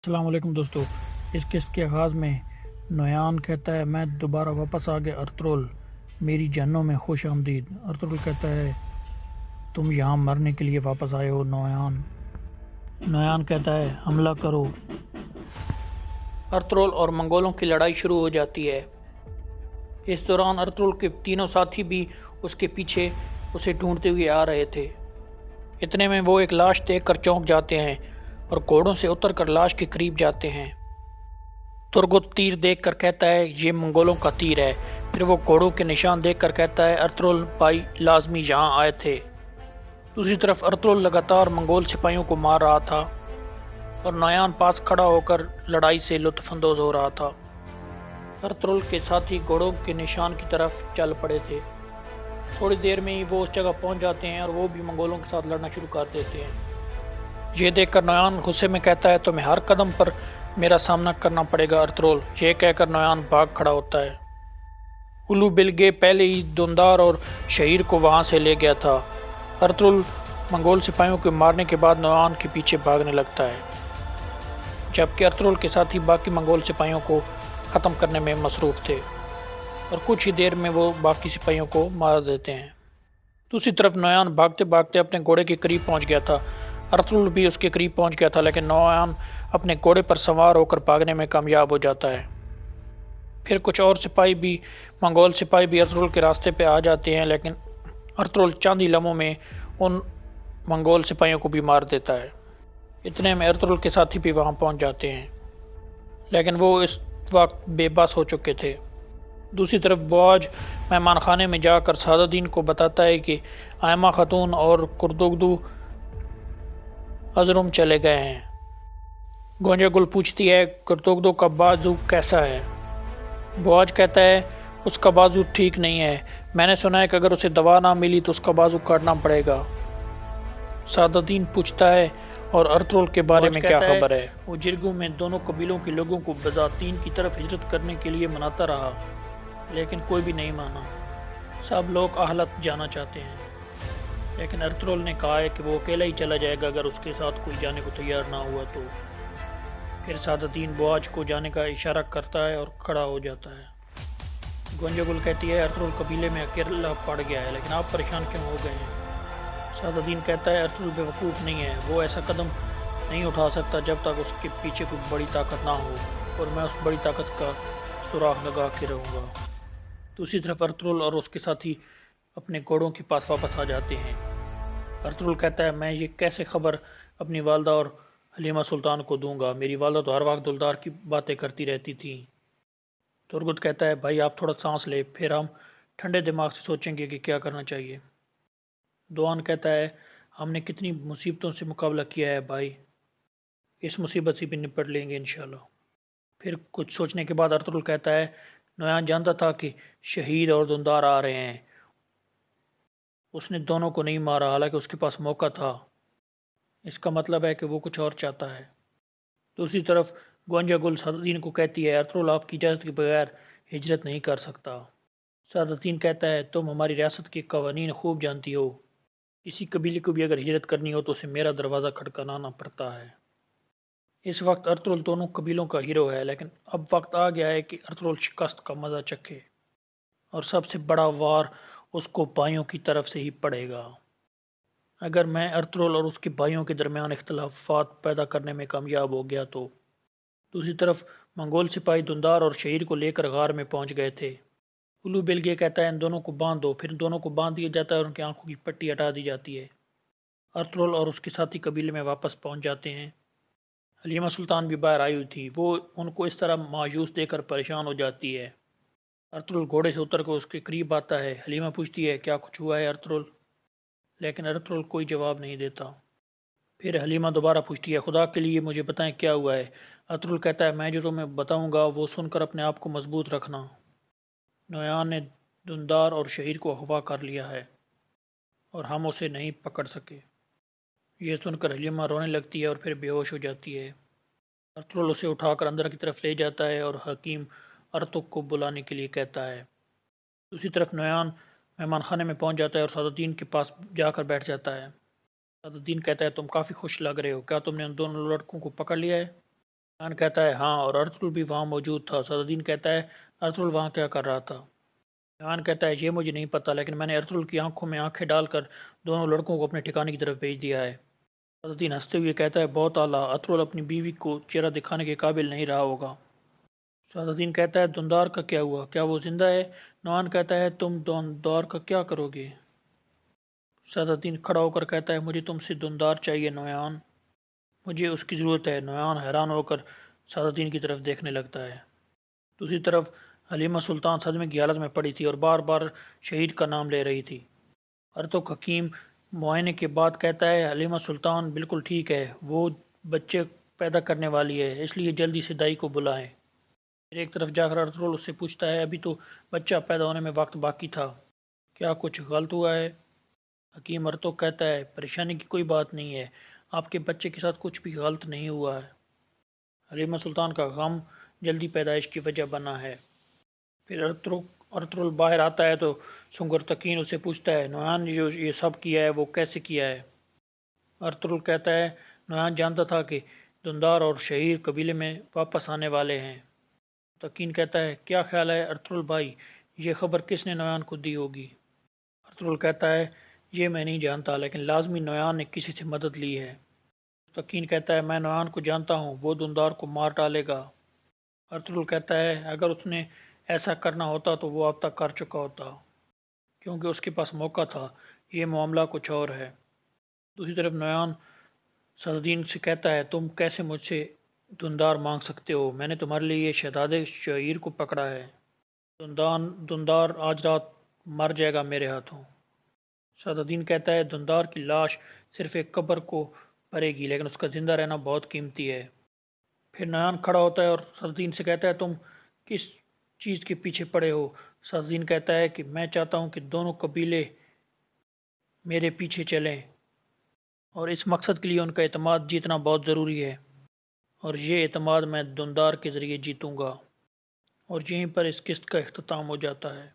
السلام علیکم دوستو، اس قسط کے آغاز میں نویان کہتا ہے میں دوبارہ واپس آ گیا ارطغرل، میری جانوں میں خوش آمدید۔ ارطغرل کہتا ہے تم یہاں مرنے کے لیے واپس آئے ہو نویان کہتا ہے حملہ کرو۔ ارطغرل اور منگولوں کی لڑائی شروع ہو جاتی ہے۔ اس دوران ارطغرل کے تینوں ساتھی بھی اس کے پیچھے اسے ڈھونڈتے ہوئے آ رہے تھے۔ اتنے میں وہ ایک لاش دیکھ کر چونک جاتے ہیں اور گھوڑوں سے اتر کر لاش کے قریب جاتے ہیں۔ ترگت تیر دیکھ کر کہتا ہے یہ منگولوں کا تیر ہے، پھر وہ گھوڑوں کے نشان دیکھ کر کہتا ہے ارطغرل بھائی لازمی یہاں آئے تھے۔ دوسری طرف ارطغرل لگاتار منگول سپاہیوں کو مار رہا تھا اور نویان پاس کھڑا ہو کر لڑائی سے لطف اندوز ہو رہا تھا۔ ارطغرل کے ساتھی گھوڑوں کے نشان کی طرف چل پڑے تھے۔ تھوڑی دیر میں ہی وہ اس جگہ پہنچ جاتے ہیں اور وہ بھی منگولوں کے ساتھ لڑنا شروع کر دیتے ہیں۔ یہ دیکھ کر نویان غصے میں کہتا ہے تمہیں ہر قدم پر میرا سامنا کرنا پڑے گا ارطغرل۔ یہ کہہ کر نویان بھاگ کھڑا ہوتا ہے۔ الو بلگے پہلے ہی دندار اور شہیر کو وہاں سے لے گیا تھا۔ ارطغرل منگول سپاہیوں کو مارنے کے بعد نویان کے پیچھے بھاگنے لگتا ہے، جبکہ ارطغرل کے ساتھی باقی منگول سپاہیوں کو ختم کرنے میں مصروف تھے اور کچھ ہی دیر میں وہ باقی سپاہیوں کو مار دیتے ہیں۔ دوسری طرف نویان بھاگتے بھاگتے اپنے گھوڑے کے قریب پہنچ گیا تھا۔ ارطغرل بھی اس کے قریب پہنچ گیا تھا، لیکن نویان اپنے گھوڑے پر سوار ہو کر بھاگنے میں کامیاب ہو جاتا ہے۔ پھر کچھ اور منگول سپاہی بھی ارطغرل کے راستے پہ آ جاتے ہیں، لیکن ارطغرل چند ہی لمحوں میں ان منگول سپاہیوں کو بھی مار دیتا ہے۔ اتنے میں ارطغرل کے ساتھی بھی وہاں پہنچ جاتے ہیں، لیکن وہ اس وقت بے بس ہو چکے تھے۔ دوسری طرف بواج مہمان خانے میں جا کر سعد الدین کو بتاتا ہے کہ آئمہ خاتون اور کردوگدو ارزروم چلے گئے ہیں۔ گونجا گل پوچھتی ہے کردوگدو کا بازو کیسا ہے؟ بواج کہتا ہے اس کا بازو ٹھیک نہیں ہے، میں نے سنا ہے کہ اگر اسے دوا نہ ملی تو اس کا بازو کاٹنا پڑے گا۔ سعد الدین پوچھتا ہے اور ارطغرل کے بارے میں کیا خبر ہے؟ وہ جرگوں میں دونوں قبیلوں کے لوگوں کو بزاتین کی طرف ہجرت کرنے کے لیے مناتا رہا، لیکن کوئی بھی نہیں مانا۔ سب لوگ اہلت جانا چاہتے ہیں، لیکن ارطغرل نے کہا ہے کہ وہ اکیلا ہی چلا جائے گا اگر اس کے ساتھ کوئی جانے کو تیار نہ ہوا تو۔ پھر سعد الدین بواج کو جانے کا اشارہ کرتا ہے اور کھڑا ہو جاتا ہے۔ گونجا گل کہتی ہے ارطغرل قبیلے میں اکیلا پڑ گیا ہے، لیکن آپ پریشان کیوں ہو گئے ہیں؟ سعد الدین کہتا ہے ارطغرل بے وقوف نہیں ہے، وہ ایسا قدم نہیں اٹھا سکتا جب تک اس کے پیچھے کوئی بڑی طاقت نہ ہو، اور میں اس بڑی طاقت کا سراغ لگا کے رہوں گا۔ دوسری طرف ارطغرل اور اس کے ساتھی اپنے گھوڑوں کے پاس واپس آ جاتے ہیں۔ ارطغرل کہتا ہے میں یہ کیسے خبر اپنی والدہ اور حلیمہ سلطان کو دوں گا؟ میری والدہ تو ہر وقت دلدار کی باتیں کرتی رہتی تھیں۔ ترگت کہتا ہے بھائی آپ تھوڑا سانس لے، پھر ہم ٹھنڈے دماغ سے سوچیں گے کہ کیا کرنا چاہیے۔ دوان کہتا ہے ہم نے کتنی مصیبتوں سے مقابلہ کیا ہے بھائی، اس مصیبت سے بھی نپٹ لیں گے انشاءاللہ۔ پھر کچھ سوچنے کے بعد ارطغرل کہتا ہے نویان جانتا تھا کہ شہید اور دندار آ رہے ہیں، اس نے دونوں کو نہیں مارا، حالانکہ اس کے پاس موقع تھا، اس کا مطلب ہے کہ وہ کچھ اور چاہتا ہے۔ دوسری طرف گونجا گل سعد الدین کو کہتی ہے ارطغرل آپ کی اجازت کے بغیر ہجرت نہیں کر سکتا۔ سعد الدین کہتا ہے تم ہماری ریاست کے قوانین خوب جانتی ہو، کسی قبیلے کو بھی اگر ہجرت کرنی ہو تو اسے میرا دروازہ کھٹکھٹانا پڑتا ہے۔ اس وقت ارطغرل دونوں قبیلوں کا ہیرو ہے، لیکن اب وقت آ گیا ہے کہ ارطغرل شکست کا مزہ چکھے، اور سب سے بڑا وار اس کو بھائیوں کی طرف سے ہی پڑے گا۔ اگر میں ارطغرل اور اس کے بھائیوں کے درمیان اختلافات پیدا کرنے میں کامیاب ہو گیا تو۔ دوسری طرف منگول سپاہی دندار اور شہیر کو لے کر غار میں پہنچ گئے تھے۔ الو بلگے کہتا ہے ان دونوں کو باندھ دو، پھر دونوں کو باندھ دیا جاتا ہے اور ان کی آنکھوں کی پٹی ہٹا دی جاتی ہے۔ ارطغرل اور اس کے ساتھی قبیلے میں واپس پہنچ جاتے ہیں۔ حلیمہ سلطان بھی باہر آئی ہوئی تھی، وہ ان کو اس طرح مایوس دیکھ کر پریشان ہو جاتی ہے۔ ارطغرل گھوڑے سے اتر کر اس کے قریب آتا ہے۔ حلیمہ پوچھتی ہے کیا کچھ ہوا ہے ارطغرل؟ لیکن ارطغرل کوئی جواب نہیں دیتا۔ پھر حلیمہ دوبارہ پوچھتی ہے خدا کے لیے مجھے بتائیں کیا ہوا ہے؟ ارطغرل کہتا ہے میں جو تمہیں بتاؤں گا وہ سن کر اپنے آپ کو مضبوط رکھنا، نویان نے دندار اور شہیر کو اغوا کر لیا ہے اور ہم اسے نہیں پکڑ سکے۔ یہ سن کر حلیمہ رونے لگتی ہے اور پھر بے ہوش ہو جاتی ہے۔ ارطغرل اسے اٹھا کر اندر کی طرف لے جاتا ہے اور حکیم ارطغرل کو بلانے کے لیے کہتا ہے۔ دوسری طرف نویان مہمان خانے میں پہنچ جاتا ہے اور سعد الدین کے پاس جا کر بیٹھ جاتا ہے۔ سعد الدین کہتا ہے تم کافی خوش لگ رہے ہو، کیا تم نے ان دونوں لڑکوں کو پکڑ لیا ہے؟ نویان کہتا ہے ہاں، اور ارطغرل بھی وہاں موجود تھا۔ صدر الدین کہتا ہے ارطغرل وہاں کیا کر رہا تھا؟ نویان کہتا ہے یہ مجھے نہیں پتا، لیکن میں نے ارطغرل کی آنکھوں میں آنکھیں ڈال کر دونوں لڑکوں کو اپنے ٹھکانے کی طرف بھیج دیا ہے۔ صدر الدین ہنستے ہوئے کہتا ہے بہت اعلیٰ، ارطغرل اپنی بیوی کو چہرہ دکھانے کے قابل نہیں رہا ہوگا۔ صدر الدین کہتا ہے دندار کا کیا ہوا؟ کیا وہ زندہ ہے؟ نویان کہتا ہے تم دندار کا کیا کرو گے؟ صدر الدین کھڑا ہو کر کہتا ہے مجھے تم سے دندار چاہیے نویان، مجھے اس کی ضرورت ہے۔ نویان حیران ہو کر صدر الدین کی طرف دیکھنے لگتا ہے۔ دوسری طرف حلیمہ سلطان صدمے کی حالت میں پڑی تھی اور بار بار شہید کا نام لے رہی تھی۔ ارطغرل حکیم معائنے کے بعد کہتا ہے حلیمہ سلطان بالکل ٹھیک ہے، وہ بچے پیدا کرنے والی ہے، اس لیے جلدی سے دائی کو بلائیں۔ پھر ایک طرف جا کر ارطغرل اس سے پوچھتا ہے ابھی تو بچہ پیدا ہونے میں وقت باقی تھا، کیا کچھ غلط ہوا ہے؟ حکیم ارطغرل کہتا ہے پریشانی کی کوئی بات نہیں ہے، آپ کے بچے کے ساتھ کچھ بھی غلط نہیں ہوا ہے۔ حلیمہ سلطان کا غم جلدی پیدائش کی وجہ بنا ہے۔ پھر ارطغرل باہر آتا ہے تو سنگر تقین اسے پوچھتا ہے نویان نے جو یہ سب کیا ہے وہ کیسے کیا ہے؟ ارطغرل کہتا ہے نویان جانتا تھا کہ دندار اور شہیر قبیلے میں واپس آنے والے ہیں۔ تقین کہتا ہے کیا خیال ہے ارطغرل بھائی، یہ خبر کس نے نویان کو دی ہوگی؟ ارطغرل کہتا ہے یہ میں نہیں جانتا، لیکن لازمی نویان نے کسی سے مدد لی ہے۔ تقین کہتا ہے میں نویان کو جانتا ہوں، وہ دندار کو مار ڈالے گا۔ ارطغرل کہتا ہے اگر اس نے ایسا کرنا ہوتا تو وہ اب تک کر چکا ہوتا، کیونکہ اس کے پاس موقع تھا، یہ معاملہ کچھ اور ہے۔ دوسری طرف نویان صدر الدین سے کہتا ہے تم کیسے مجھ سے دندار مانگ سکتے ہو؟ میں نے تمہارے لیے یہ شہزادے شعیر کو پکڑا ہے، دندار آج رات مر جائے گا میرے ہاتھوں۔ صدر الدین کہتا ہے دندار کی لاش صرف ایک قبر کو بھرے گی، لیکن اس کا زندہ رہنا بہت قیمتی ہے۔ پھر نویان کھڑا ہوتا ہے اور صدر الدین سے کہتا ہے تم کس چیز کے پیچھے پڑے ہو؟ صدر الدین کہتا ہے کہ میں چاہتا ہوں کہ دونوں قبیلے میرے پیچھے چلیں، اور اس مقصد کے لیے ان کا اعتماد جیتنا بہت ضروری ہے، اور یہ اعتماد میں دندار کے ذریعے جیتوں گا۔ اور یہیں پر اس قسط کا اختتام ہو جاتا ہے۔